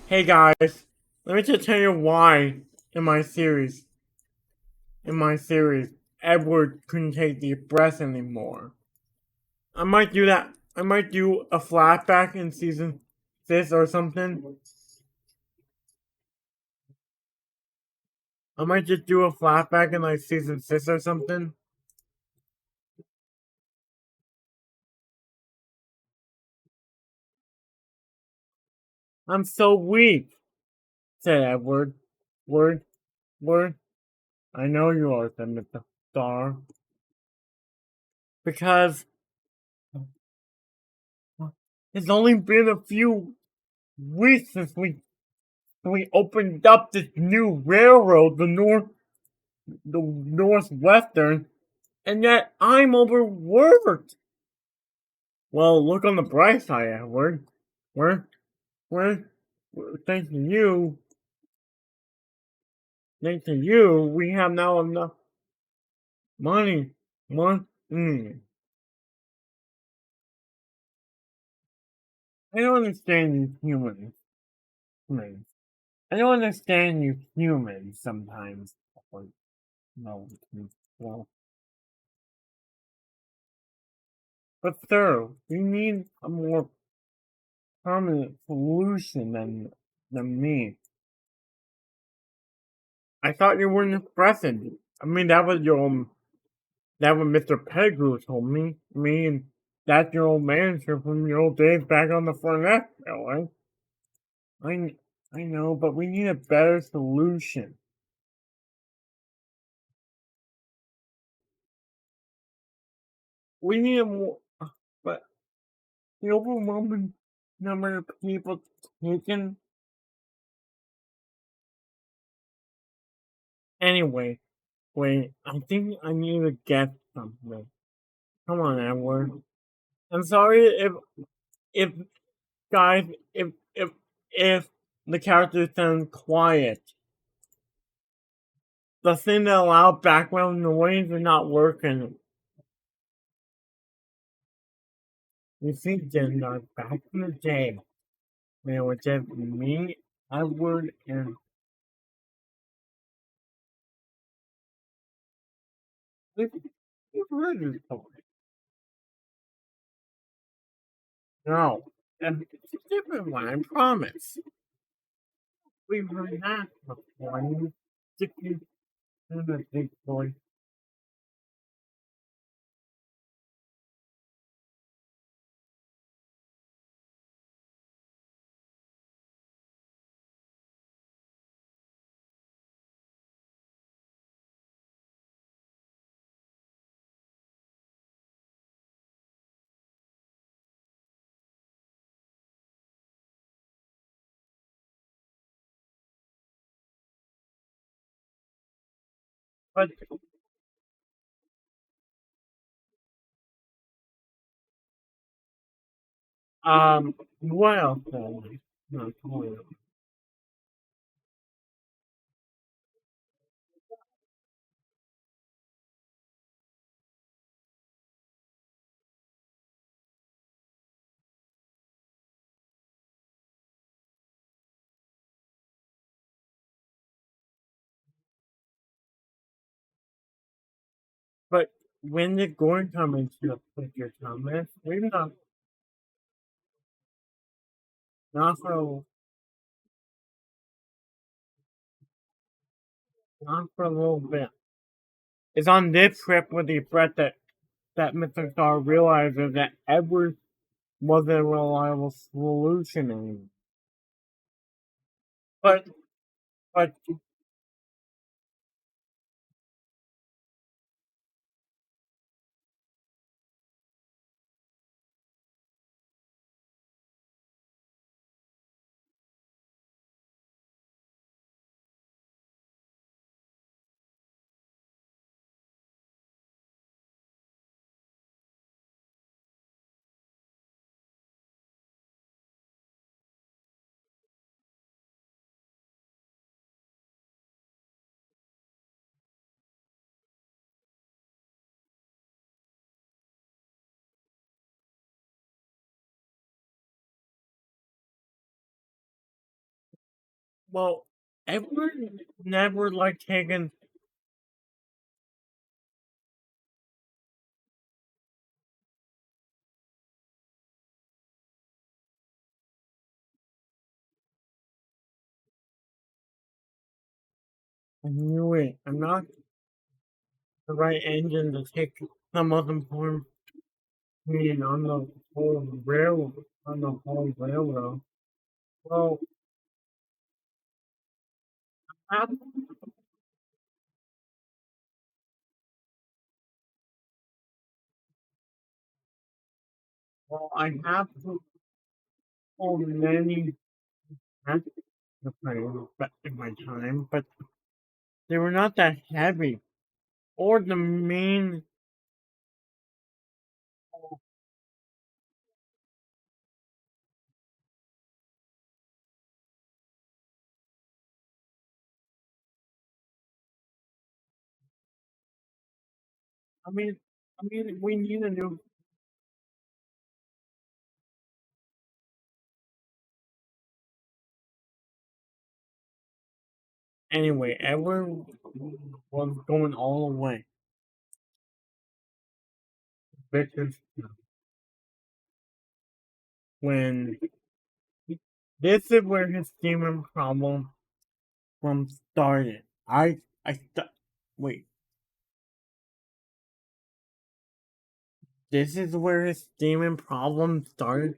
Hey guys, let me just tell you why in my series, in my series, Edward couldn't take the breath anymore. I might do that. I might do a flashback in season 6 or something. I might just do a flashback in like season 6 or something. I'm so weak, said Edward. Word, word. I know you are, said Mr. Star. Because it's only been a few weeks since we opened up this new railroad, the Northwestern, and yet I'm overworked. Well, look on the bright side, Edward. We're, we're, thanks to you, we have now enough money. Mm. I don't understand you humans. Hmm. I don't understand you humans sometimes. Or, no, well, but sir, we need a more permanent solution than me. I thought you weren't expressing. I mean, that was Mr. Pettigrew told me. Me and that's your old manager from your old days back on the Fernet Railway. I, I know, but we need a better solution. We need a more, but the overwhelming number of people taken. Anyway, wait, I think I need to get something. Come on, Edward. I'm sorry if guys, if the characters sound quiet, the thing that allowed background noise is not working. You see, Gendar, back in the day, when it was just me, Edward, and you've heard this story. No, and it's a different one, I promise. We've heard that before. You stick you in the big boy. But what else? No, but when did Gordon come into with your comments? Maybe not for a little bit. It's on this trip with the threat that Mr. Star realizes that Edward wasn't a reliable solution anymore. But but Well, everyone never like taken. I knew it. I'm not the right engine to take the most important meeting on the whole railroad. Well, I have, I have pulled many tracks to play back in my time, but they were not that heavy. Or the main. I mean, we need a new. Anyway, everyone was going all the way. Because when this is where his demon problem from started. Wait. This is where his demon problem started.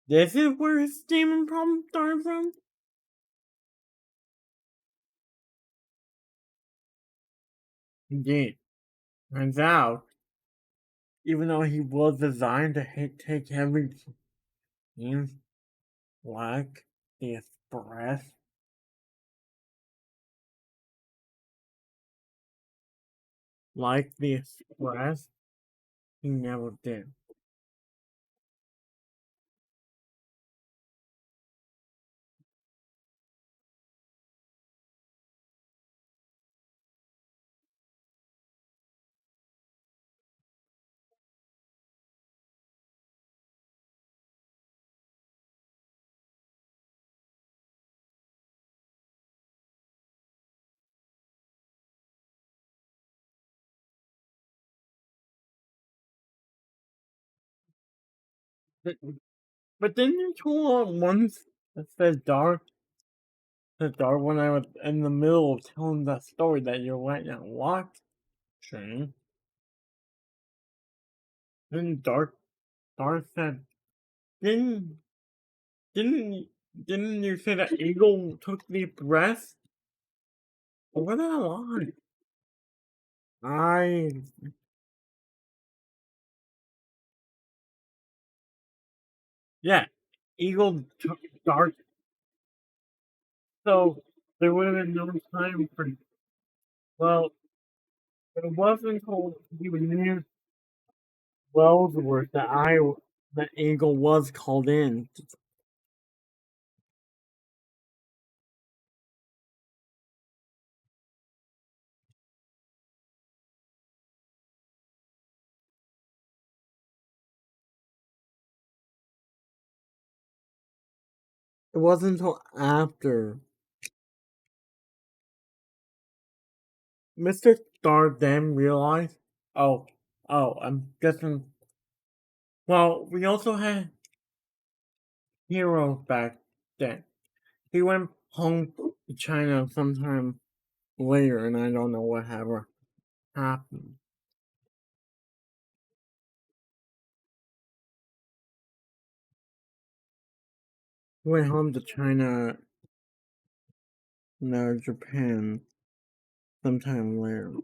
This is where his demon problem started from. Indeed, turns out, even though he was designed to take heavy themes like the Express, he never did. But, but didn't you told once that said dark when I was in the middle of telling that story that you're right now watching? Then Dark said, didn't didn't didn't you say that Eagle took the breast? Or was that a lie? I yeah, Eagle took Dark, so there would have been no time for. Well, it wasn't until he was near Wellsworth that Eagle was called in. It wasn't until after Mr. Starr then realized. Oh, I'm guessing. Well, we also had Hero back then. He went home to China sometime later, and I don't know what ever happened. He went home to China, no, Japan, sometime later.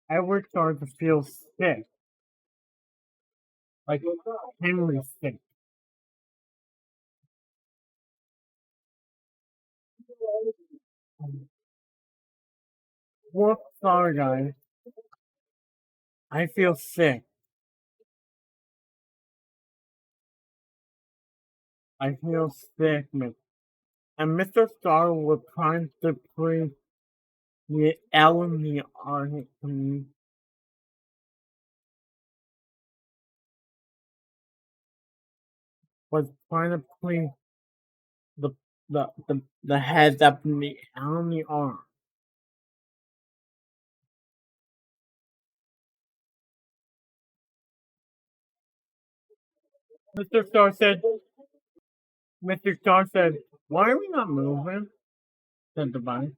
Edward started to feel sick, like Henry sick. Well, sorry guys, I feel sick. I feel sick, and Mr. Star was trying to bring the enemy on me. Was trying to bring the the heads up in the enemy arm. Mr. Star said, Mr. Star said, why are we not moving? Said the bunny.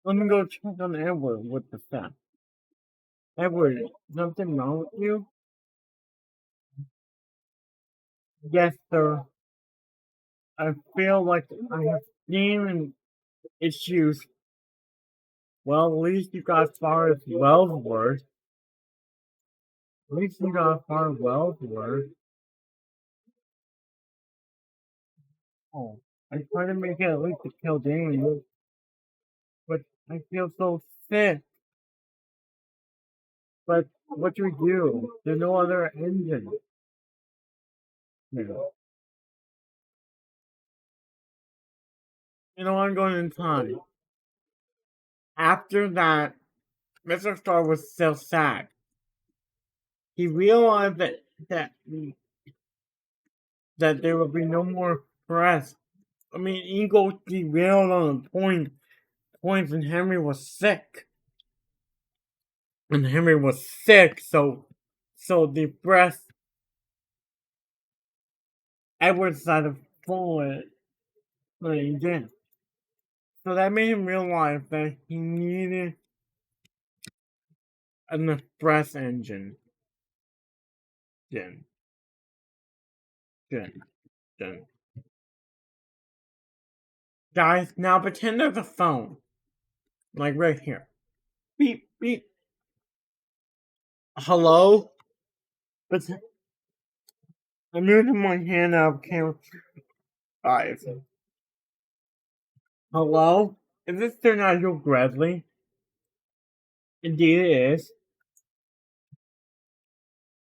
Let me go check on Edward with the staff. Edward, something wrong with you? Yes, sir. I feel like I have steam issues. Well, at least you got as far as Wellsworth. At least you got as far as Wellsworth. Oh, I try to make it at least to Kildare, but I feel so sick. But what do we do? There's no other engine. No. You know, I'm going in time. After that, Mr. Star was still sad. He realized that there would be no more press. I mean, Eagle derailed on a points, and Henry was sick. And Henry was sick, so the press Edward decided to pull it, but he didn't. So that made him realize that he needed an express engine. Then, then, then. Guys, now pretend there's a phone. Like right here. Beep, beep. Hello? But I'm moving my hand out of camera. Guys. Hello? Is this Sir Nigel Gresley? Indeed it is.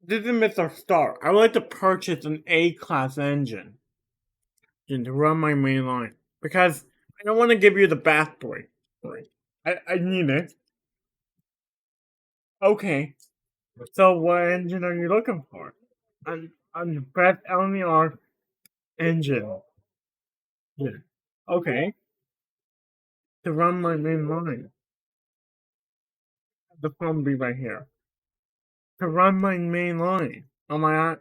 This is Mr. Star. I would like to purchase an A-class engine to run my main line. Because I don't want to give you the backstory. I need it. Okay. So what engine are you looking for? An Brett LMR engine. Yeah. Okay. To run my main line. The phone will be right here. To run my main line. Oh my god.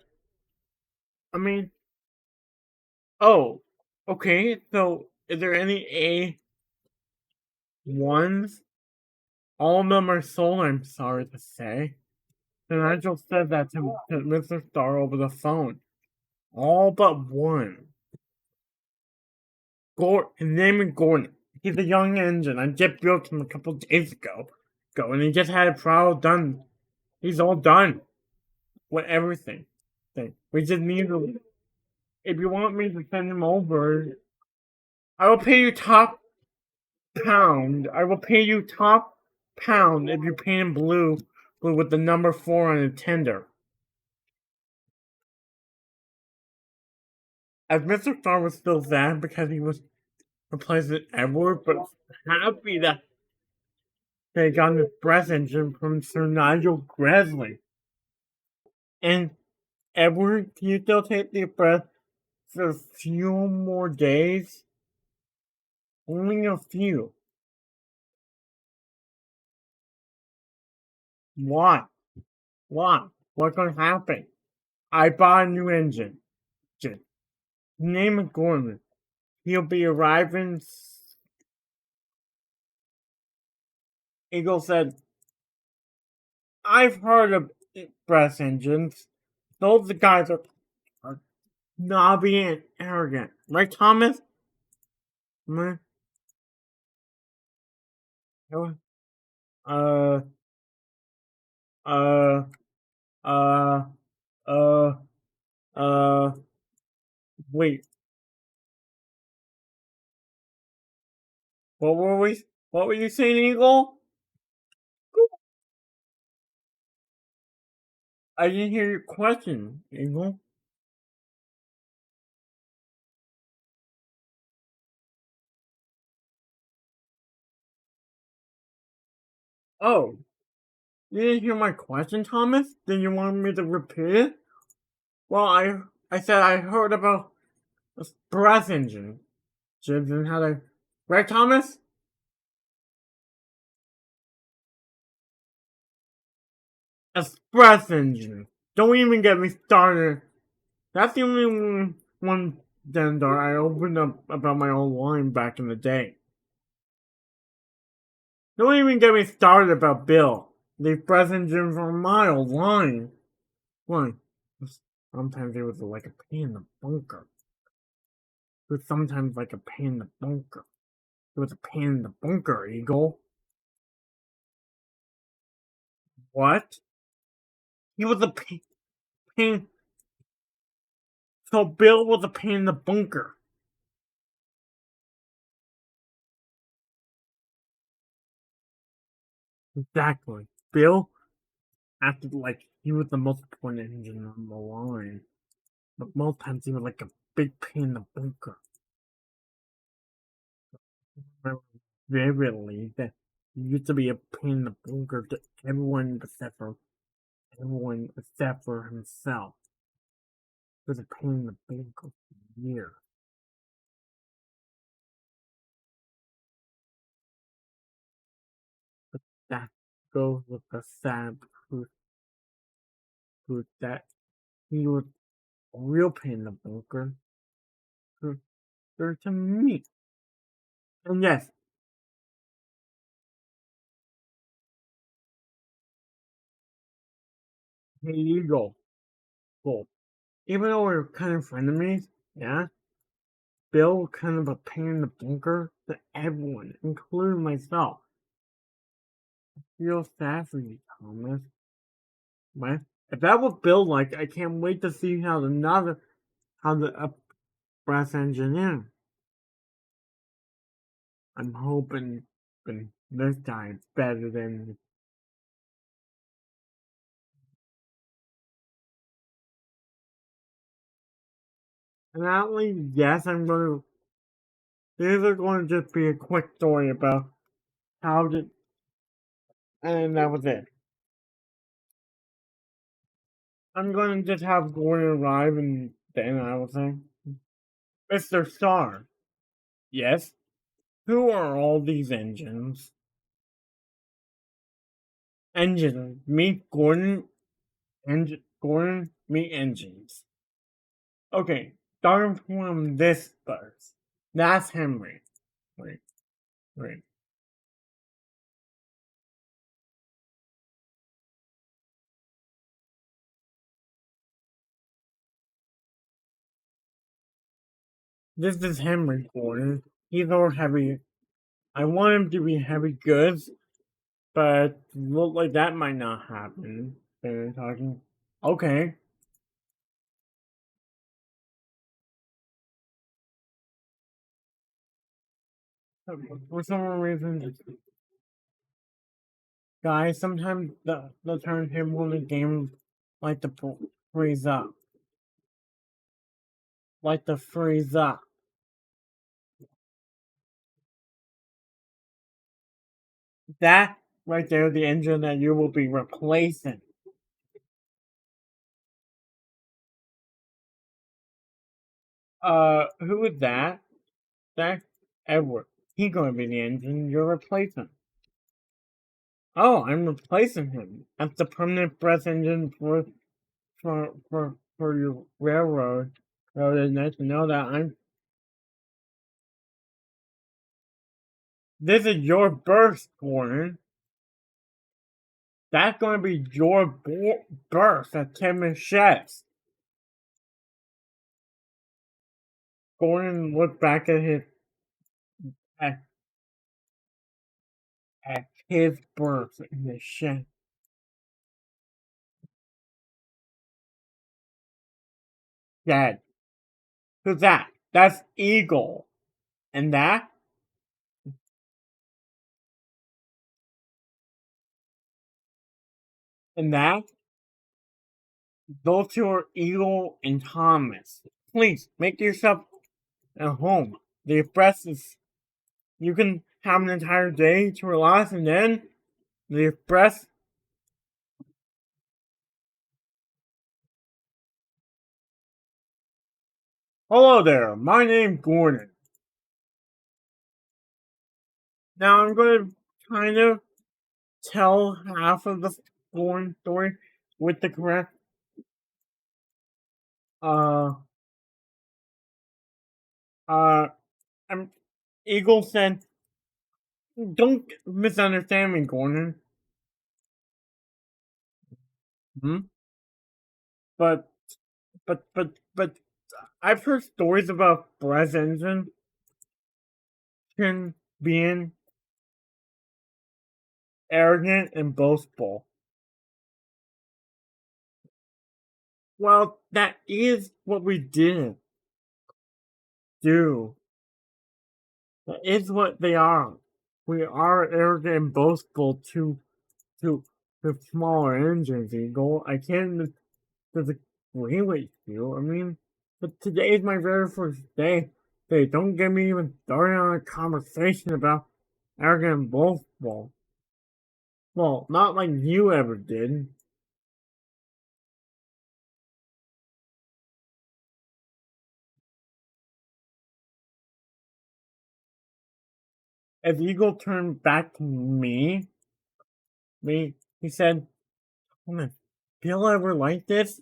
I mean, oh, okay. So, is there any A ones? All of them are sold. I'm sorry to say. And I just said that to Mr. Star over the phone. All but one. His name is Gordon. He's a young engine. I just built him a couple days ago. And he just had a trial done. He's all done with everything. We just need to. If you want me to send him over, I will pay you top pound. I will pay you top pound if you paint him blue with the number 4 on the tender. As Mr. Star was still sad because he was replacing Edward, but happy that they got an express engine from Sir Nigel Gresley. And Edward, can you still take the express for a few more days? Only a few. Why? Why? What's gonna happen? I bought a new engine. Name is Gorman. He'll be arriving. Eagle said, I've heard of express engines. Those guys are snobby and arrogant. Right, Thomas? uh, uh, uh, uh, uh, wait, what were you saying, Eagle? I didn't hear your question, Eagle. Oh, you didn't hear my question, Thomas? Then you want me to repeat it? Well, I said I heard about a breath engine. Jibs and how to, right, Thomas? Express engine. Don't even get me started. That's the only one Dendar I opened up about my own line back in the day. Don't even get me started about Bill. The express engine from my old line. Why? Sometimes it was like a pain in the bunker. It was sometimes like a pain in the bunker. It was a pain in the bunker, Eagle. What? He was a pain. So Bill was a pain in the bunker. Exactly. Bill acted like he was the most important engine on the line. But most times he was like a big pain in the bunker. I remember vividly that he used to be a pain in the bunker to everyone except for himself. He was a pain in the bunker for years. But that goes with the sad truth that he was a real pain in the bunker to me. And yes, hey Eagle, cool. Even though we're kind of frenemies, yeah, Bill was kind of a pain in the bunker to everyone, including myself. I feel sad for you, Thomas. But if that was Bill like, I can't wait to see how the brass engineer. I'm hoping this guy is better than. And not only yes, I'm gonna. These are going to just be a quick story about how did, and that was it. I'm going to just have Gordon arrive and then I will say, Mr. Star. Yes? Who are all these engines? Engine. Meet Gordon. Gordon. Meet engines. Okay. Starting from this first. That's Henry. Wait. Wait. This is Henry Gordon. He's all heavy. I want him to be heavy goods, but look like that might not happen. They're talking. Okay. For some reason, guys, sometimes the turntable in the game like to freeze up. Like to freeze up. That right there, the engine that you will be replacing. Who is that? That's Edward. He's gonna be the engine you're replacing. Oh, I'm replacing him. That's the permanent breath engine for your railroad. So it's nice to know that I'm. This is your birth, Gordon. That's going to be your birth at Tim and Chef's. Gordon looked back at his at, his birth in the shed. Dead. Who's that? That's Eagle. And that? And that? Those two are Eagle and Thomas. Please, make yourself at home. The express is... You can have an entire day to relax and then... The express... Hello there, my name's Gordon. Now I'm gonna kind of tell half of the Gordon story with the correct uh uh I'm Eagle said, don't misunderstand me, Gordon. Hmm? But but I've heard stories about Brez Engine being arrogant and boastful. Well, that is what we did do. That is what they are. We are arrogant and boastful to smaller engines, Eagle. I can't disagree with you. I mean, but today is my very first day. Hey, don't get me even started on a conversation about arrogant and boastful. Well, not like you ever did. As Eagle turned back to he said, "Oh, Bill ever like this?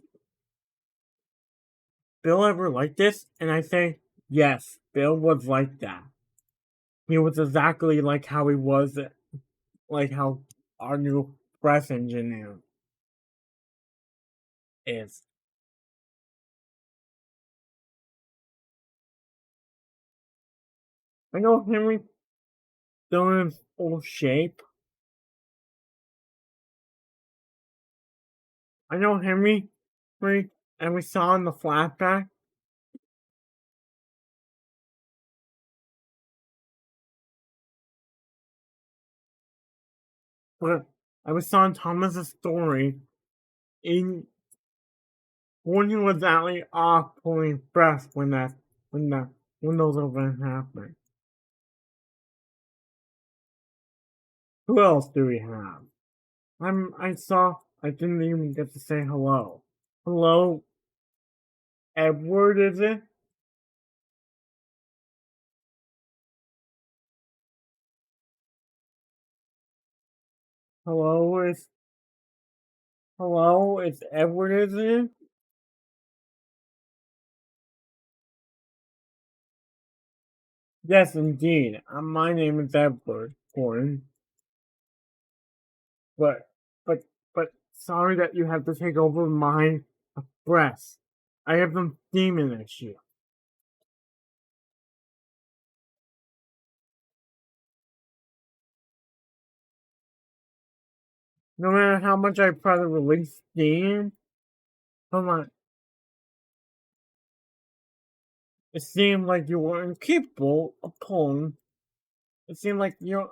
Bill ever like this?" And I say, yes, Bill was like that. He was exactly like how he was, like how our new press engineer is. I know Henry still in his old shape. I know Henry, and we saw in the flashback. But I was saw in Thomas's story in when he was actually off pulling breath when those events happened. Who else do we have? I didn't even get to say hello. Hello, Edward, is it? Hello, it's Edward, is it? Yes, indeed. My name is Edward Gordon. But, but, sorry that you have to take over my breath. I have some demon issue. No matter how much I try to release steam, come on, it seemed like you were incapable of pulling. It seemed like you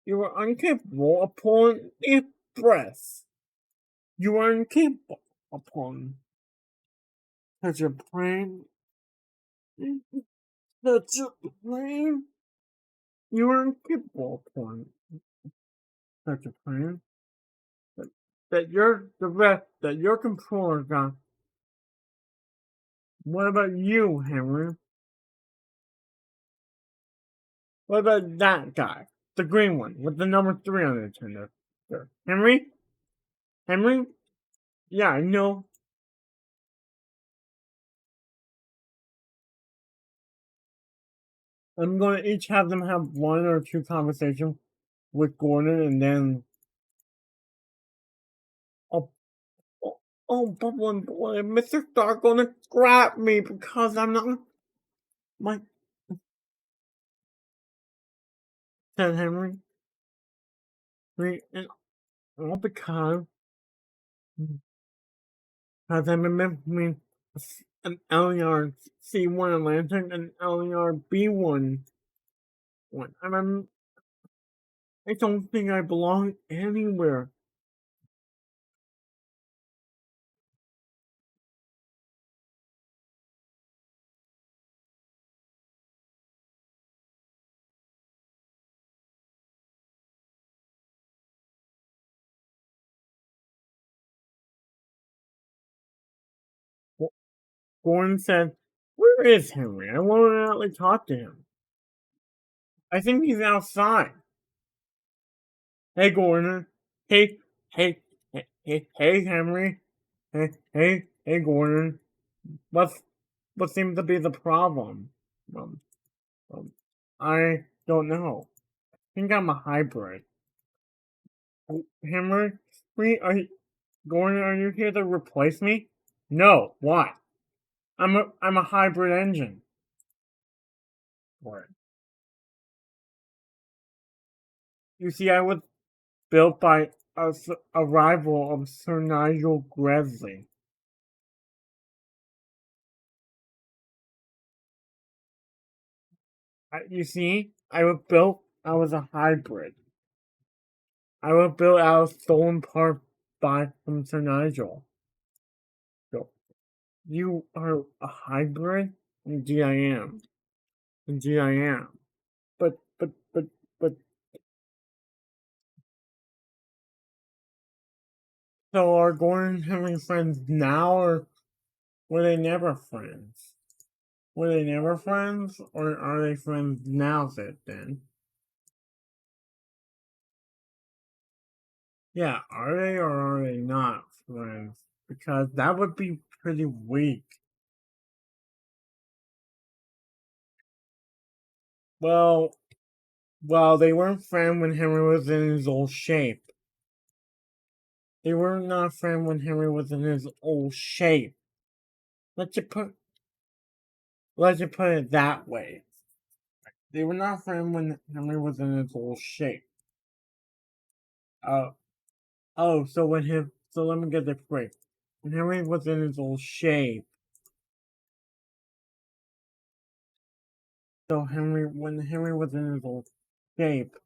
were incapable of pulling a breath. You were incapable of pulling such a brain, such a brain. You were incapable of pulling such a brain. That your controller got. What about you, Henry? What about that guy? The green one with the number 3 on the Nintendo. Sure. Henry? Henry? Yeah, I know. I'm gonna each have them have one or two conversations with Gordon and then oh but one boy, Mr. Stark gonna grab me because I'm not my said Henry. And all because I'm remembering an LER C1 lantern and LER B1 one. I don't think I belong anywhere. Gordon said, "Where is Henry? I want to really talk to him. I think he's outside." Hey, Gordon. Hey, hey, Henry. Hey, Gordon. What's what seems to be the problem? Um, um, I don't know. I think I'm a hybrid. Henry, Gordon, are you here to replace me? No. Why? I'm a hybrid engine. What? You see, I was built by a rival of Sir Nigel Gresley. You see, I was a hybrid. I was built out of stolen part by from Sir Nigel. So, you are a hybrid? Indeed I am. Indeed I am. But, so are Gordon and Henry friends now, or were they never friends? Were they never friends, or are they friends now, then? Yeah, are they or are they not friends? Because that would be pretty weak. Well, they weren't friends when Henry was in his old shape. They were not friends when Henry was in his old shape. Let's just put let's just put it that way. They were not friends when Henry was in his old shape. Uh so let me get this straight. When Henry was in his old shape, when Henry was in his old shape,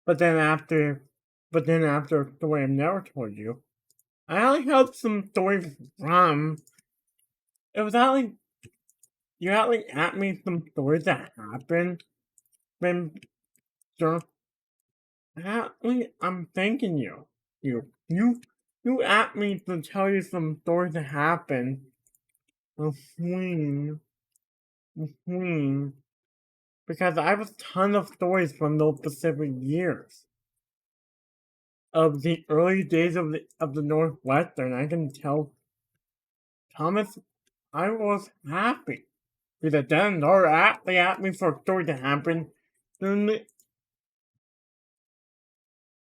but then after a story I've never told you, I only heard some stories from. It was only you only asked me some stories that happened when actually I'm thanking you. You asked me to tell you some stories that happened between between because I have a ton of stories from those specific years of the early days of the Northwestern. I can tell Thomas I was happy because then they asked me for a story to happen during the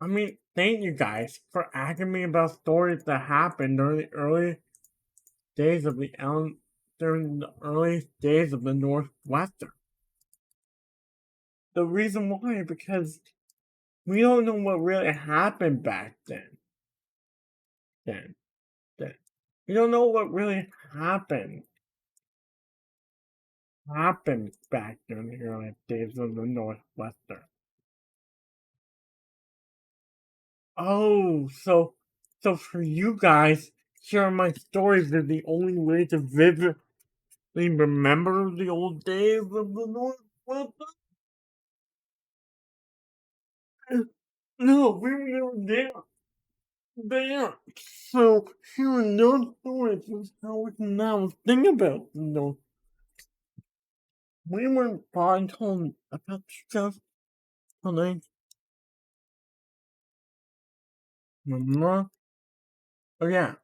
I mean, thank you guys for asking me about stories that happened days of the during the early days of the Northwestern. The reason why, because we don't know what really happened back then. Then, then we don't know what really happened back during the early days of the Northwestern. Oh, so for you guys, sharing my stories is the only way to vividly remember the old days of the Northwestern? No, we were never there. So hearing those stories is how we can now think about them. Though we weren't fine told about stuff. Honey, remember? Oh yeah,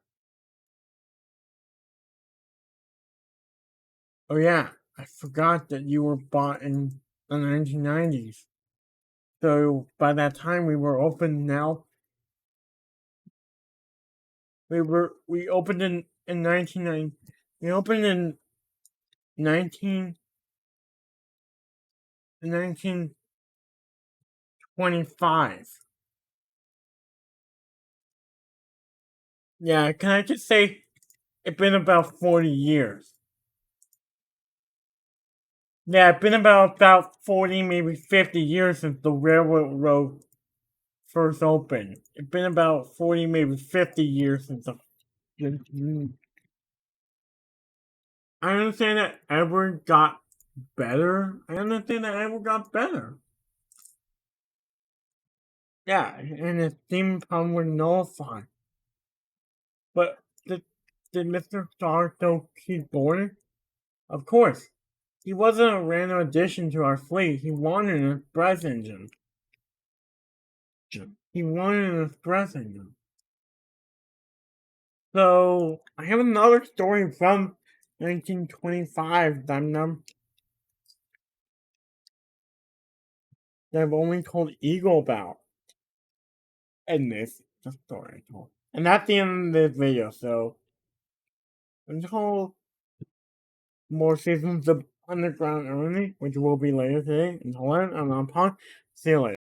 oh yeah. I forgot that you were bought in the 1990s. So by that time we were open now. We opened in 1990. We opened in 19 1925. Yeah, can I just say it's been about 40 years. Yeah, it's been about 40, maybe 50 years since the railroad road first opened. It's been about 40, maybe 50 years since the. I understand that Edward got better. I understand that Edward got better. Yeah, and the theme pump was nullified. But did Mr. Star still keep boarding? Of course. He wasn't a random addition to our fleet. He wanted an express engine. He wanted an express engine. So I have another story from 1925 that I've only told Eagle about. And this is the story I told. And that's the end of this video, so until more seasons of Underground Army, which will be later today, until then, I'm on Pond. See you later.